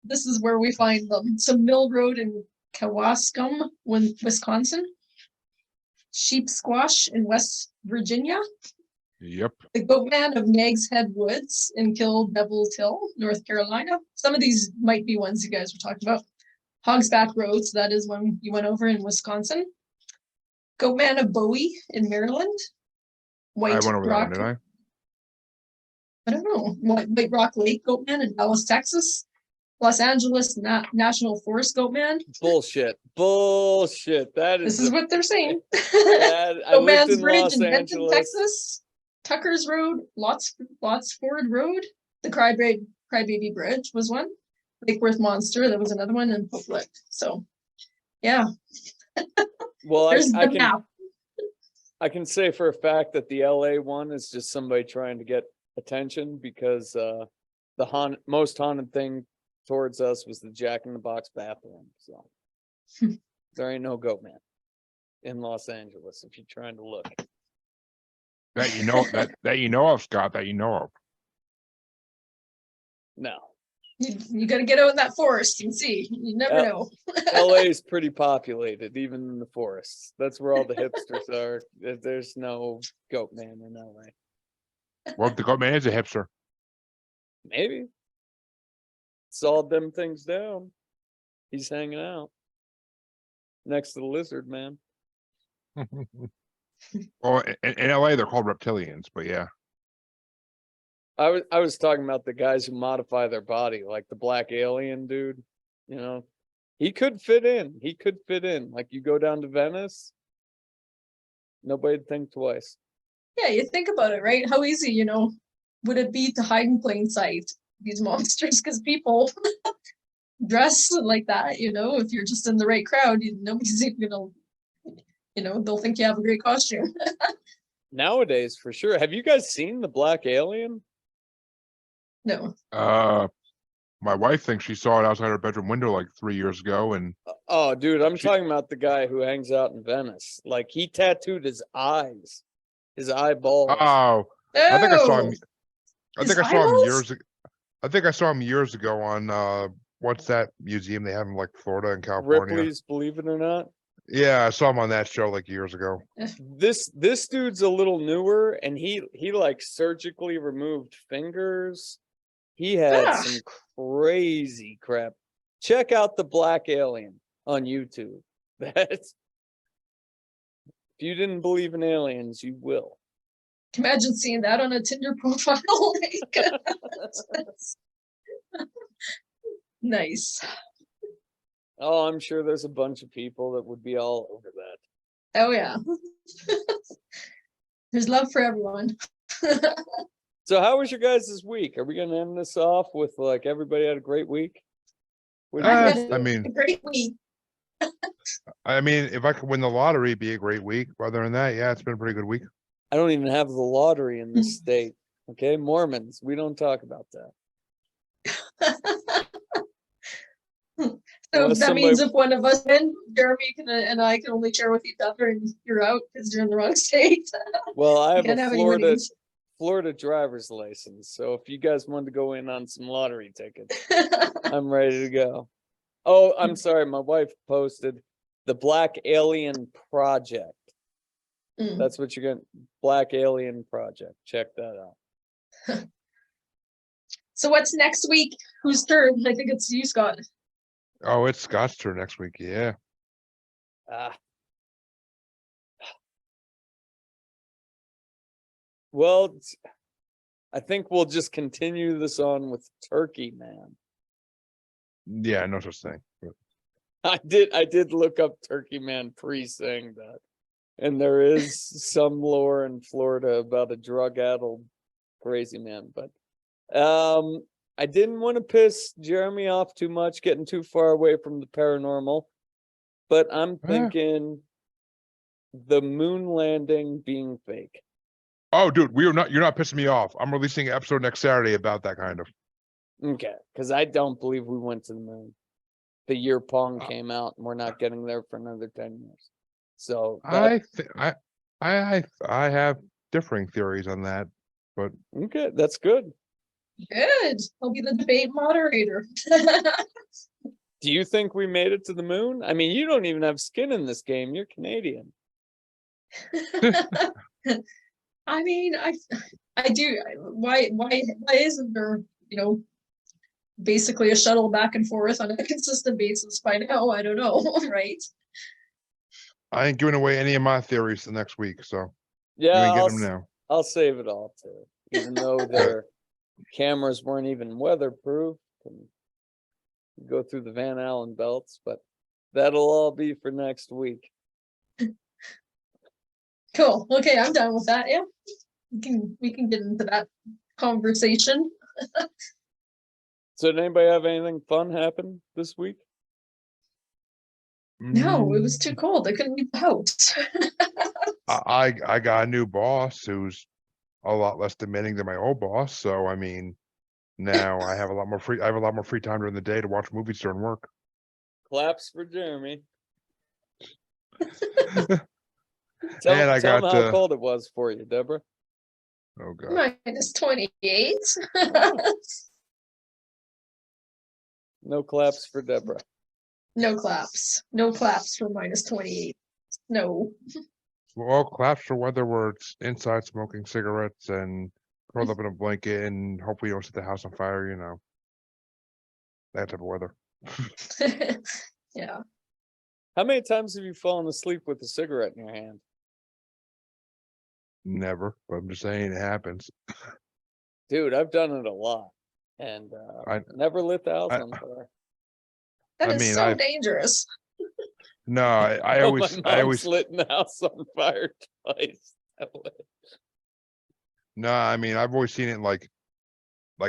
This is where we find them. So Mill Road in Kewaskum, Wisconsin. Sheep Squash in West Virginia. Yep. The Goatman of Nags Head Woods in Kill Devil's Hill, North Carolina. Some of these might be ones you guys were talking about. Hogsback Road, so that is one you went over in Wisconsin. Goatman of Bowie in Maryland. White I went over Rock. that one, didn't I don't know. White Rock Lake Goatman in Dallas, Texas. Los Angeles National Forest Goatman. Bullshit. That is. This is what they're saying. I lived Goatman's in Bridge Los in Benton, Angeles. Texas. Tucker's Road, Lotsford Road. The Crybaby Bridge was one. Lake Worth Monster, that was another one, and Pope Lick. So, yeah. Well, There's the map. I can say for a fact that the LA one is just somebody trying to get attention because the most haunted thing towards us was the Jack in the Box bathroom. So there ain't no Goatman in Los Angeles if you're trying to look. That you know that you know of, Scott. That you know of. No. You got to get out in that forest and see. You never know. LA is pretty populated, even in the forests. That's where all the hipsters are. There's no Goatman in LA. Well, the Goatman is a hipster. Maybe. Sawed them things down. He's hanging out next to the lizard man. Well, in LA, they're called reptilians, but yeah. I was talking about the guys who modify their body, like the black alien dude. You know, he could fit in. He could fit in. Like you go down to Venice, nobody'd think twice. Yeah, you think about it, right? How easy, would it be to hide in plain sight these monsters? Because people dress like that, if you're just in the right crowd, nobody's even gonna, they'll think you have a great costume. Nowadays, for sure. Have you guys seen the black alien? No. My wife thinks she saw it outside her bedroom window like 3 years ago, and Oh, dude, I'm talking about the guy who hangs out in Venice. Like he tattooed his eyes, his eyeballs. oh, I think I saw him. I His think I saw him eyeballs? years ago. I think I saw him years ago on what's that museum they have in like Florida and California? Ripley's Believe It or Not. Yeah, I saw him on that show like years ago. This dude's a little newer, and he like surgically removed fingers. He had Ah. some crazy crap. Check out the black alien on YouTube. That's if you didn't believe in aliens, you will. Imagine seeing that on a Tinder profile. Nice. Oh, I'm sure there's a bunch of people that would be all over that. Oh yeah. There's love for everyone. So how was your guys' this week? Are we gonna end this off with like everybody had a great week? What do you guys I do? mean, Great week. if I could win the lottery, it'd be a great week. Other than that, yeah, it's been a pretty good week. I don't even have the lottery in this state. Okay, Mormons, we don't talk about that. So Unless that means somebody- if one of us win, Jeremy and I can only share with each other, and you're out because you're in the wrong state. Well, I have Can't a have any Florida winnings. driver's license, so if you guys wanted to go in on some lottery tickets, I'm ready to go. Oh, I'm sorry, my wife posted the Black Alien Project. Mm. That's what you're gonna Black Alien Project. Check that out. So what's next week? Whose turn? I think it's you, Scott. Oh, it's Scott's turn next week. Yeah. Ah. Well, I think we'll just continue this on with Turkey Man. Yeah, no such thing. I did look up Turkey Man pre-saying that. And there is some lore in Florida about a drug-addled crazy man, but I didn't want to piss Jeremy off too much, getting too far away from the paranormal. But I'm thinking the moon landing being fake. Oh, dude, you're not pissing me off. I'm releasing an episode next Saturday about that kind of. Okay, because I don't believe we went to the moon. The year Pong came out, and we're not getting there for another 10 years. So I have differing theories on that, but okay, that's good. Good. I'll be the debate moderator. Do you think we made it to the moon? I mean, you don't even have skin in this game. You're Canadian. I mean, I do. Why isn't there, basically a shuttle back and forth on a consistent basis by now? I don't know, right? I ain't giving away any of my theories the next week, so Yeah, you ain't getting them now. I'll save it all too, even though their cameras weren't even weatherproof. And go through the Van Allen belts, but that'll all be for next week. Cool. Okay, I'm done with that. Yeah, we can get into that conversation. So did anybody have anything fun happen this week? No, it was too cold. I couldn't leave the house. I got a new boss who's a lot less demanding than my old boss. So I mean, now I have a lot more free. I have a lot more free time during the day to watch movies during work. Claps for Jeremy. And I Tell him got how cold it was for you, Deborah. oh god, -28. No claps for Deborah. No claps. No claps for -28. No. well, claps for weather where it's inside smoking cigarettes and curled up in a blanket, and hopefully you don't set the house on fire. You know, that type of weather. Yeah. How many times have you fallen asleep with a cigarette in your hand? Never, but I'm just saying it happens. Dude, I've done it a lot. And I never lit the house on fire. That I is mean, so dangerous. No, I Oh, always, my mom's lit the house on fire twice. That way. no, I mean, I've always seen it like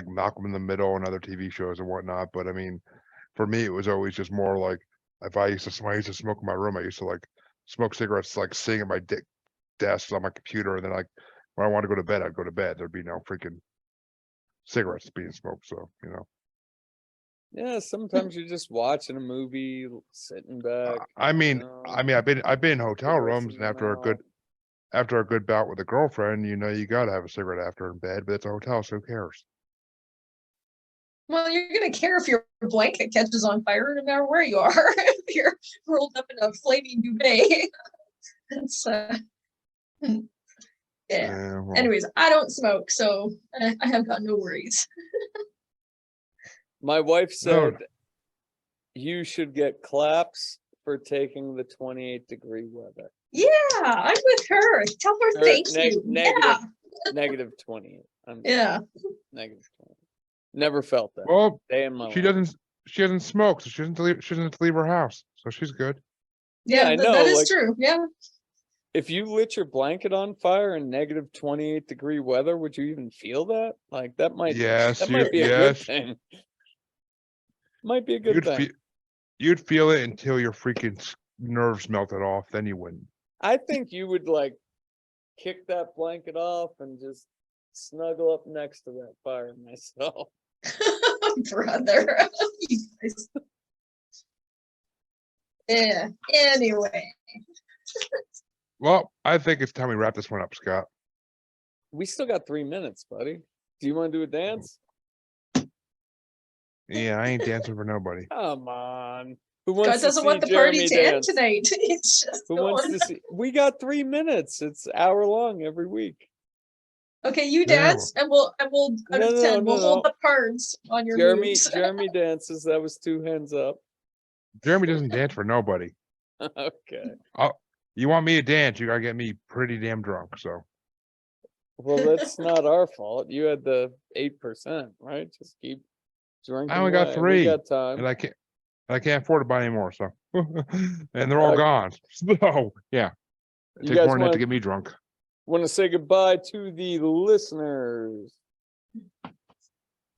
Malcolm in the Middle and other TV shows and whatnot. But I mean, for me, it was always just more like if I used to smoke in my room, I used to like smoke cigarettes, like sitting at my desk on my computer, and then like when I want to go to bed, I'd go to bed. There'd be no freaking cigarettes being smoked. So you know, Yeah, sometimes you're just watching a movie, sitting back. I mean, I've been in hotel cigarettes rooms, in and your after a good bout with a girlfriend, you know, you gotta have a cigarette after in bed. But it's a hotel, so who cares? Well, you're gonna care if your blanket catches on fire, no matter where you are. If you're rolled up in a flaming duvet. It's yeah. Well, Anyways, I don't smoke, so I have got no worries. My wife No. said you should get claps for taking the 28-degree weather. Yeah, I'm with her. Tell her Or thank you. Yeah. Negative 28. Yeah. Negative 20. Never felt that. well, Day in my she life. doesn't smoke, so she doesn't have to leave her house, so she's good. Yeah, I know. That is like, true. Yeah. if you lit your blanket on fire in negative 28-degree weather, would you even feel that? Like that might Yes, be a good yes. thing. Might be a good thing. You'd feel it until your freaking nerves melted off. Then you wouldn't. I think you would like kick that blanket off and just snuggle up next to that fire myself. Brother. You guys. Yeah. Anyway. Well, I think it's time we wrap this one up, Scott. We still got 3 minutes, buddy. Do you want to do a dance? Yeah, I ain't dancing for nobody. Come on. Who God wants to doesn't see want the party Jeremy to end dance? tonight. It's just Who wants going. to see? We got 3 minutes. It's hour long every week. Okay, you Yeah. dance, and we'll out No, of no, 10. no, We'll no. hold the cards on your Jeremy moves. Jeremy dances. That was 2 hands up. Jeremy doesn't dance for nobody. Okay. You want me to dance? You gotta get me pretty damn drunk. So Well, that's not our fault. You had the 8%, right? Just keep drinking. I only got away. 3, We got time. and I can't afford to buy any more. So, and they're all Okay. gone. So yeah, it You takes guys more than that want to get me drunk. to say goodbye to the listeners.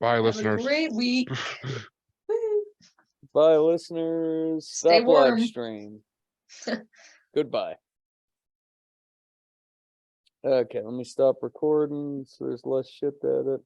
Bye, Have a listeners. great week. Bye, listeners. Stay Stop live warm. stream. Goodbye. Okay, let me stop recording so there's less shit to edit.